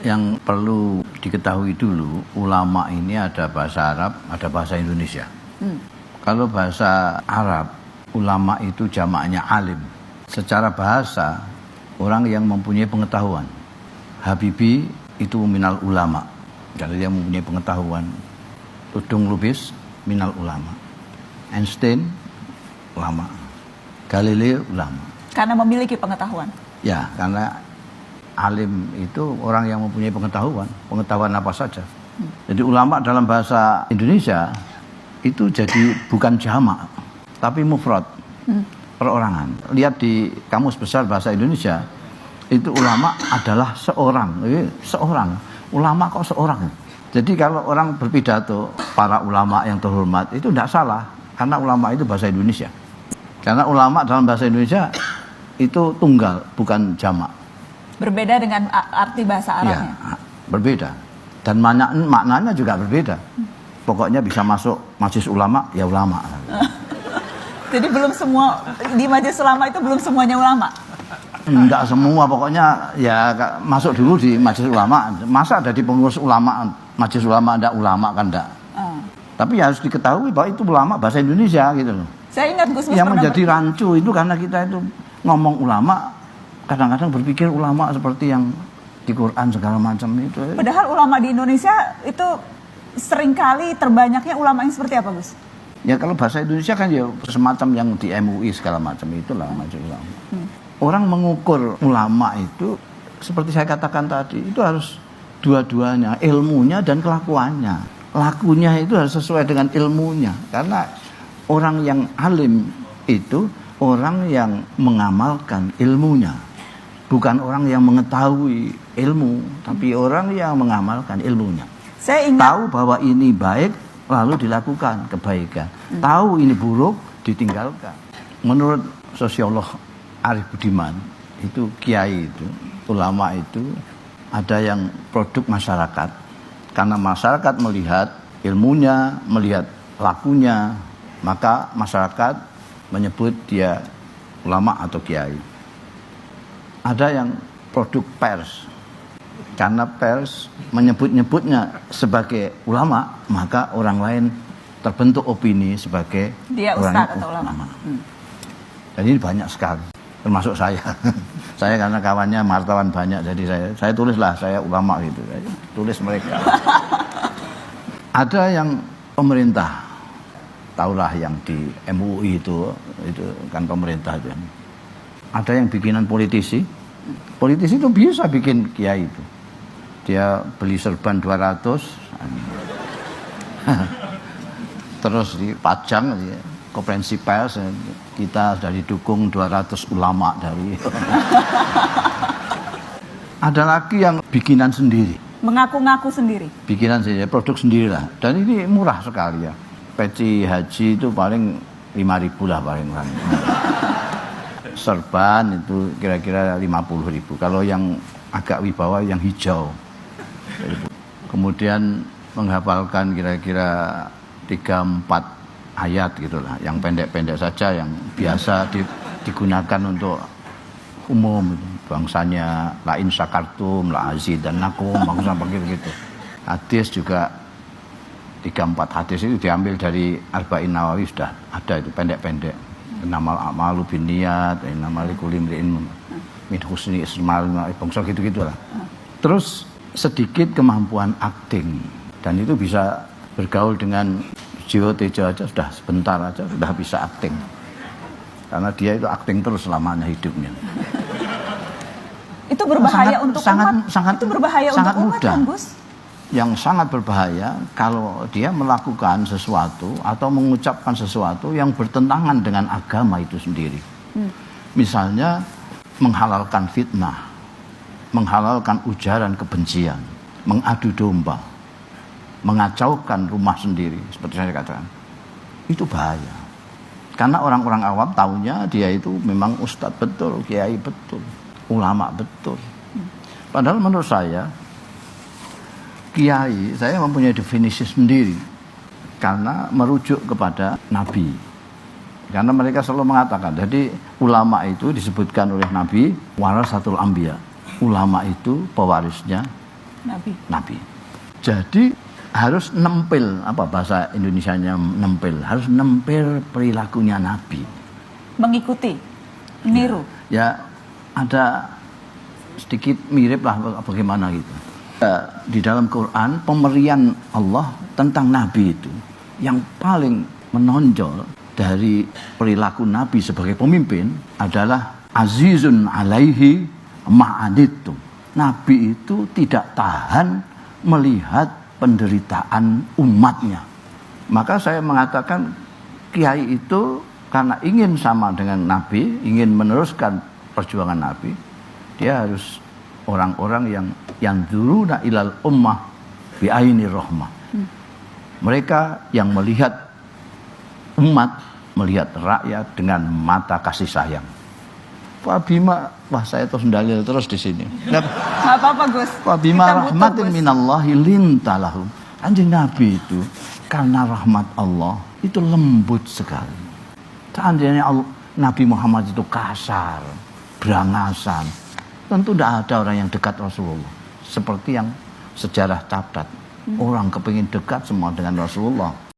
Yang perlu diketahui dulu, ulama ini ada bahasa Arab, ada bahasa Indonesia. Kalau bahasa Arab, ulama itu jamaknya alim. Secara bahasa, orang yang mempunyai pengetahuan. Habibie itu minal ulama. Jadi dia mempunyai pengetahuan. Tudung Lubis minal ulama. Einstein ulama. Galileo ulama. Karena memiliki pengetahuan. Ya, karena alim itu orang yang mempunyai pengetahuan apa saja. Jadi ulama dalam bahasa Indonesia itu jadi bukan jamak, tapi mufrad, perorangan. Lihat di Kamus Besar Bahasa Indonesia, itu ulama adalah seorang. Ulama kok seorang? Jadi kalau orang berpidato, para ulama yang terhormat, itu tidak salah, karena ulama itu bahasa Indonesia. Karena ulama dalam bahasa Indonesia itu tunggal, bukan jamak. Berbeda dengan arti bahasa Arabnya. Ya, berbeda. Dan maknanya juga berbeda. Pokoknya bisa masuk majelis ulama, ya ulama. Jadi belum semua, di majelis ulama itu belum semuanya ulama? Enggak semua, pokoknya ya masuk dulu di majelis ulama. Masa ada di pengurus ulama, majelis ulama, enggak ulama kan enggak. Tapi harus diketahui bahwa itu ulama bahasa Indonesia gitu loh. Saya ingat Gus yang menjadi rancu itu karena kita itu ngomong ulama, kadang-kadang berpikir ulama seperti yang di Quran segala macam itu. Padahal ulama di Indonesia itu seringkali terbanyaknya ulama yang seperti apa, Gus? Ya kalau bahasa Indonesia kan ya semacam yang di MUI segala macam itulah macam ulama. Orang mengukur ulama itu seperti saya katakan tadi, itu harus dua-duanya, ilmunya dan kelakuannya. Lakunya itu harus sesuai dengan ilmunya. Karena orang yang alim itu orang yang mengamalkan ilmunya. Bukan orang yang mengetahui ilmu, tapi orang yang mengamalkan ilmunya. Saya ingat tahu bahwa ini baik, lalu dilakukan kebaikan. Tahu ini buruk, ditinggalkan. Menurut sosiolog Arif Budiman, itu kiai itu, ulama itu ada yang produk masyarakat. Karena masyarakat melihat ilmunya, melihat lakunya, maka masyarakat menyebut dia ulama atau kiai. Ada yang produk pers. Karena pers menyebut-nyebutnya sebagai ulama, maka orang lain terbentuk opini sebagai dia ustaz atau ulama. Jadi ini banyak sekali, termasuk saya. Saya karena kawannya wartawan banyak, jadi saya tulislah saya ulama gitu. Saya tulis mereka. Ada yang pemerintah, tahulah yang di MUI itu kan pemerintah itu. Ada yang bikinan politisi. Politisi itu bisa bikin kiai itu. Dia beli serban 200 terus dipajang konferensi pers, kita sudah didukung 200 ulama dari ada lagi yang bikinan sendiri, mengaku-ngaku sendiri, bikinan sendiri, produk sendiri lah, dan ini murah sekali ya. Peci haji itu paling 5.000 lah paling. Serban itu kira-kira 50.000. Kalau yang agak wibawa yang hijau. Kemudian menghafalkan kira-kira 3-4 ayat gitulah, yang pendek-pendek saja, yang biasa digunakan untuk umum itu. Bangsanya la in syakartum la azidannakum, bangsa begitu. Hadis juga 3-4 hadis itu diambil dari Arba'in Nawawi, sudah ada itu pendek-pendek. Innamal a'malu binniyat, innamal likulli imri'in min husni ismal, bangsa gitu-gitulah. Terus sedikit kemampuan akting, dan itu bisa bergaul dengan Jiwo Tejo aja sudah sebentar aja sudah bisa akting. Karena dia itu akting terus selamanya hidupnya. Itu berbahaya untuk umat. Sangat, itu berbahaya sangat untuk umat mudah. kan, Gus? Yang sangat berbahaya kalau dia melakukan sesuatu atau mengucapkan sesuatu yang bertentangan dengan agama itu sendiri. Misalnya menghalalkan fitnah, menghalalkan ujaran kebencian, mengadu domba, mengacaukan rumah sendiri, seperti saya katakan. Itu bahaya. Karena orang-orang awam taunya dia itu memang ustadz betul, kiai betul, ulama betul. Padahal menurut saya kiai, saya mempunyai definisi sendiri karena merujuk kepada Nabi. Karena mereka selalu mengatakan, jadi ulama itu disebutkan oleh Nabi warasatul anbiya. Ulama itu pewarisnya Nabi. Jadi harus nempel, apa bahasa Indonesianya nempel, harus nempel perilakunya Nabi. Mengikuti, niru. Ya ada sedikit mirip lah bagaimana gitu. Di dalam Quran pemberian Allah tentang Nabi itu yang paling menonjol dari perilaku Nabi sebagai pemimpin adalah azizun alaihi ma'anitum. Nabi itu tidak tahan melihat penderitaan umatnya. Maka saya mengatakan kiai itu karena ingin sama dengan Nabi, ingin meneruskan perjuangan Nabi, dia harus orang-orang yang duruna ilal ummah bi aini rahmah. Mereka yang melihat umat, melihat rakyat dengan mata kasih sayang. Pak Bima, wah saya terus dalil terus di sini. Nggak apa-apa Gus. Pak Bima rahmatin minallahi lintalahum. Anjing Nabi itu karena rahmat Allah itu lembut sekali. Seandainya Nabi Muhammad itu kasar, berangasan, tentu tidak ada orang yang dekat Rasulullah. Seperti yang sejarah catat, orang kepingin dekat semua dengan Rasulullah.